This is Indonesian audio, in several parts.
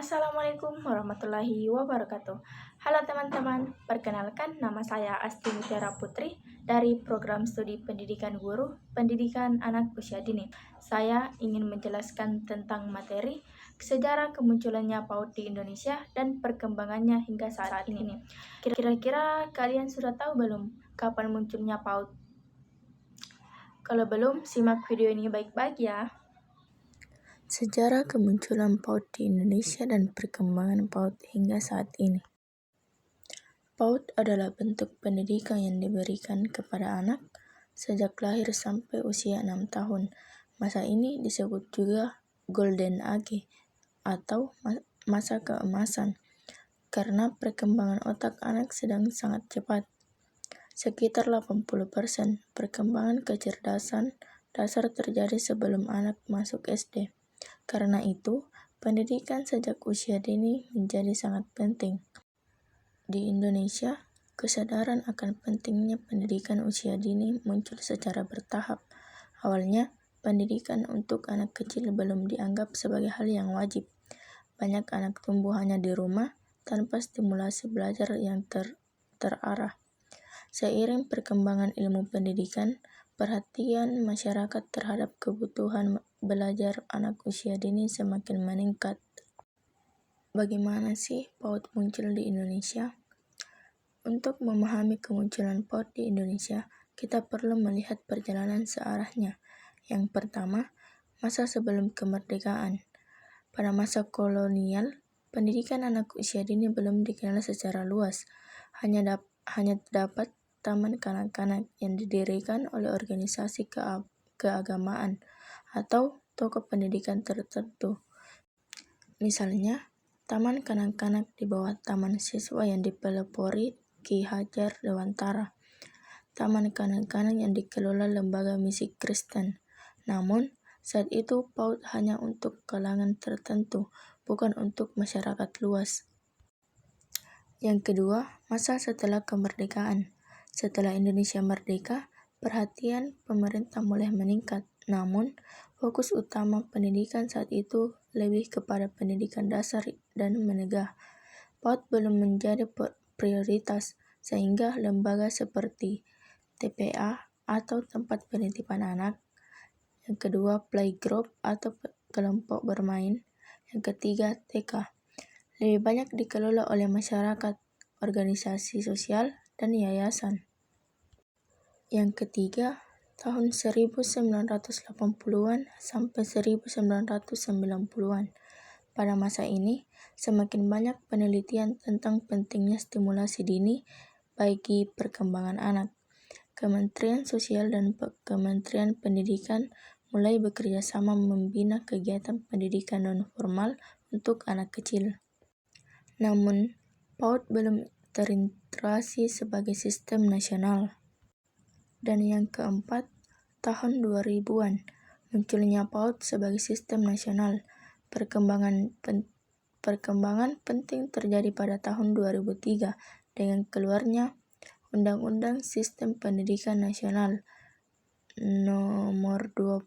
Assalamualaikum warahmatullahi wabarakatuh. Halo teman-teman, perkenalkan nama saya Asti Mutiara Putri dari Program Studi Pendidikan Guru, Pendidikan Anak Usia Dini. Saya ingin menjelaskan tentang materi sejarah kemunculannya PAUD di Indonesia dan perkembangannya hingga saat ini. Kira-kira kalian sudah tahu belum kapan munculnya PAUD? Kalau belum, simak video ini baik-baik ya. Sejarah kemunculan PAUD di Indonesia dan perkembangan PAUD hingga saat ini. PAUD adalah bentuk pendidikan yang diberikan kepada anak sejak lahir sampai usia 6 tahun. Masa ini disebut juga Golden Age atau masa keemasan karena perkembangan otak anak sedang sangat cepat. Sekitar 80% perkembangan kecerdasan dasar terjadi sebelum anak masuk SD. Karena itu, pendidikan sejak usia dini menjadi sangat penting. Di Indonesia, kesadaran akan pentingnya pendidikan usia dini muncul secara bertahap. Awalnya, pendidikan untuk anak kecil belum dianggap sebagai hal yang wajib. Banyak anak tumbuh hanya di rumah tanpa stimulasi belajar yang terarah. Seiring perkembangan ilmu pendidikan, perhatian masyarakat terhadap kebutuhan belajar anak usia dini semakin meningkat. Bagaimana sih PAUD muncul di Indonesia? Untuk memahami kemunculan PAUD di Indonesia, kita perlu melihat perjalanan searahnya. Yang pertama, masa sebelum kemerdekaan. Pada masa kolonial, pendidikan anak usia dini belum dikenal secara luas. Hanya terdapat taman kanak-kanak yang didirikan oleh organisasi keagamaan atau tokoh pendidikan tertentu. Misalnya, taman kanak-kanak di bawah taman siswa yang dipelopori Ki Hajar Dewantara, taman kanak-kanak yang dikelola lembaga misi Kristen. Namun, saat itu PAUD hanya untuk kalangan tertentu, bukan untuk masyarakat luas. Yang kedua, masa setelah kemerdekaan. Setelah Indonesia merdeka, perhatian pemerintah mulai meningkat. Namun, fokus utama pendidikan saat itu lebih kepada pendidikan dasar dan menengah. PAUD belum menjadi prioritas, sehingga lembaga seperti TPA atau tempat penitipan anak. Yang kedua, playgroup atau kelompok bermain. Yang ketiga, TK. Lebih banyak dikelola oleh masyarakat, organisasi sosial, dan yayasan. Yang ketiga, tahun 1980-an sampai 1990-an. Pada masa ini, semakin banyak penelitian tentang pentingnya stimulasi dini bagi perkembangan anak. Kementerian Sosial dan Kementerian Pendidikan mulai bekerja sama membina kegiatan pendidikan non-formal untuk anak kecil. Namun, PAUD belum terintegrasi sebagai sistem nasional. Dan yang keempat, tahun 2000-an, munculnya PAUD sebagai sistem nasional. Perkembangan penting terjadi pada tahun 2003 dengan keluarnya Undang-Undang Sistem Pendidikan Nasional Nomor 20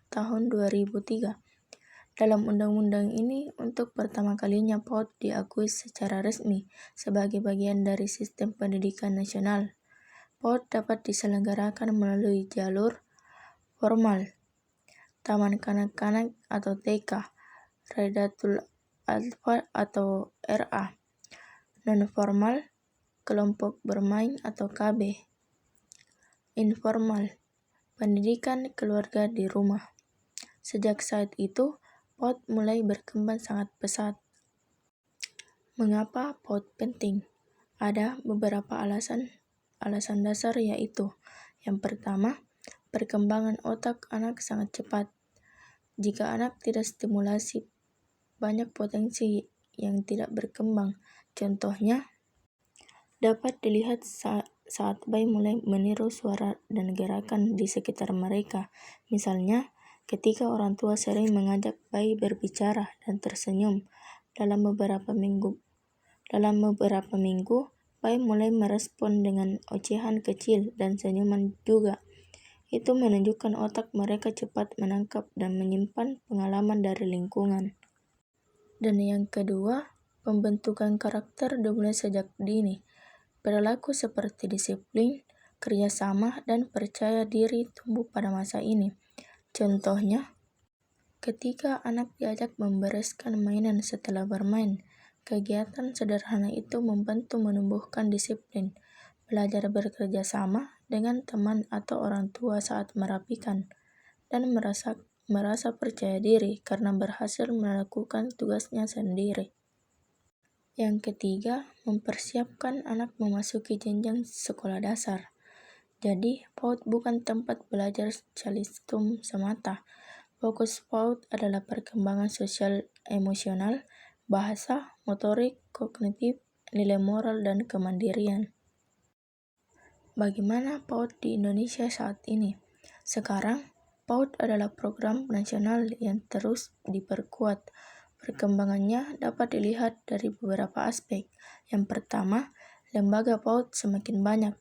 Tahun 2003. Dalam undang-undang ini, untuk pertama kalinya PAUD diakui secara resmi sebagai bagian dari sistem pendidikan nasional. PAUD dapat diselenggarakan melalui jalur formal, taman kanak-kanak atau TK, Raidatul Atfal atau RA, non-formal, kelompok bermain atau KB, informal, pendidikan keluarga di rumah. Sejak saat itu, PAUD mulai berkembang sangat pesat. Mengapa PAUD penting? Ada beberapa alasan dasar, yaitu yang pertama, perkembangan otak anak sangat cepat. Jika anak tidak stimulasi, banyak potensi yang tidak berkembang. Contohnya, dapat dilihat saat bayi mulai meniru suara dan gerakan di sekitar mereka. Misalnya, ketika orang tua sering mengajak bayi berbicara dan tersenyum, dalam beberapa minggu, bayi mulai merespon dengan ocehan kecil dan senyuman juga. Itu menunjukkan otak mereka cepat menangkap dan menyimpan pengalaman dari lingkungan. Dan yang kedua, pembentukan karakter dimulai sejak dini. Perilaku seperti disiplin, kerjasama, dan percaya diri tumbuh pada masa ini. Contohnya, ketika anak diajak membereskan mainan setelah bermain, kegiatan sederhana itu membantu menumbuhkan disiplin, belajar bekerja sama dengan teman atau orang tua saat merapikan, dan merasa percaya diri karena berhasil melakukan tugasnya sendiri. Yang ketiga, mempersiapkan anak memasuki jenjang sekolah dasar. Jadi, PAUD bukan tempat belajar calistung semata. Fokus PAUD adalah perkembangan sosial emosional, bahasa, motorik, kognitif, nilai moral, dan kemandirian. Bagaimana PAUD di Indonesia saat ini? Sekarang, PAUD adalah program nasional yang terus diperkuat. Perkembangannya dapat dilihat dari beberapa aspek. Yang pertama, lembaga PAUD semakin banyak.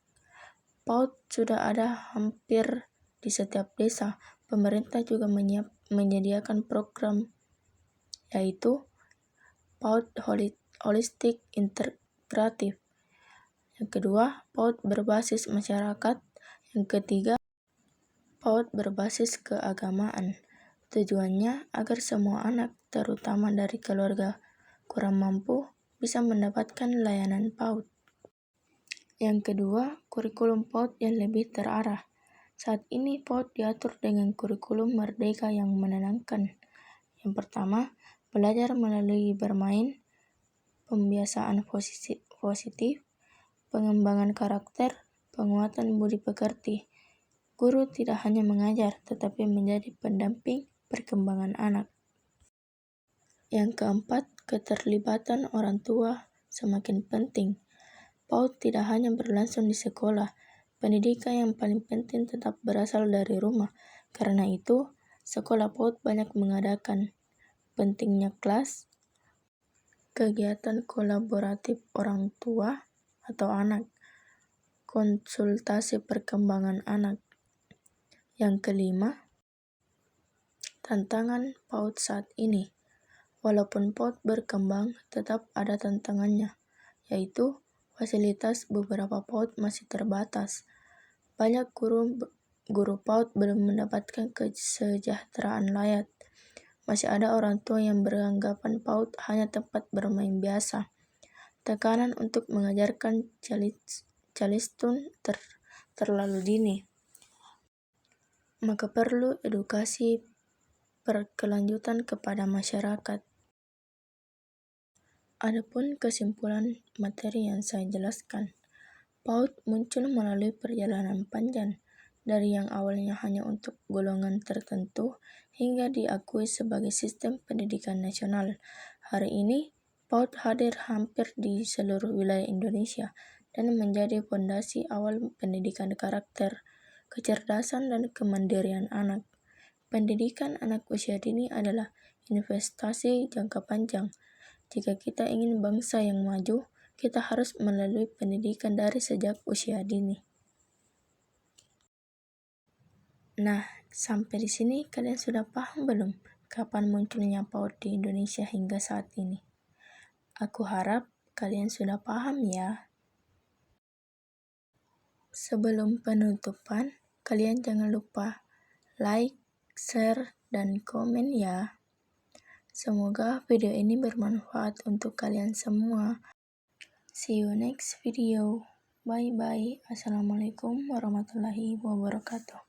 PAUD sudah ada hampir di setiap desa. Pemerintah juga menyediakan program, yaitu PAUD Holistik Integratif. Yang kedua, PAUD berbasis masyarakat. Yang ketiga, PAUD berbasis keagamaan. Tujuannya agar semua anak, terutama dari keluarga kurang mampu, bisa mendapatkan layanan PAUD. Yang kedua, kurikulum PAUD yang lebih terarah. Saat ini PAUD diatur dengan kurikulum merdeka yang menenangkan. Yang pertama, belajar melalui bermain, pembiasaan positif, pengembangan karakter, penguatan budi pekerti. Guru tidak hanya mengajar, tetapi menjadi pendamping perkembangan anak. Yang keempat, keterlibatan orang tua semakin penting. PAUD tidak hanya berlangsung di sekolah. Pendidikan yang paling penting tetap berasal dari rumah. Karena itu, sekolah PAUD banyak mengadakan pentingnya kelas, kegiatan kolaboratif orang tua atau anak, konsultasi perkembangan anak. Yang kelima, tantangan PAUD saat ini. Walaupun PAUD berkembang, tetap ada tantangannya, yaitu fasilitas beberapa PAUD masih terbatas. Banyak guru PAUD belum mendapatkan kesejahteraan layak. Masih ada orang tua yang beranggapan PAUD hanya tempat bermain biasa. Tekanan untuk mengajarkan calistun terlalu dini. Maka perlu edukasi berkelanjutan kepada masyarakat. Adapun kesimpulan materi yang saya jelaskan, PAUD muncul melalui perjalanan panjang, dari yang awalnya hanya untuk golongan tertentu hingga diakui sebagai sistem pendidikan nasional. Hari ini, PAUD hadir hampir di seluruh wilayah Indonesia dan menjadi fondasi awal pendidikan karakter, kecerdasan, dan kemandirian anak. Pendidikan anak usia dini adalah investasi jangka panjang. Jika kita ingin bangsa yang maju, kita harus melalui pendidikan dari sejak usia dini. Nah, sampai di sini kalian sudah paham belum kapan munculnya PAUD di Indonesia hingga saat ini? Aku harap kalian sudah paham ya. Sebelum penutupan, kalian jangan lupa like, share, dan komen ya. Semoga video ini bermanfaat untuk kalian semua. See you next video. Bye-bye. Assalamualaikum warahmatullahi wabarakatuh.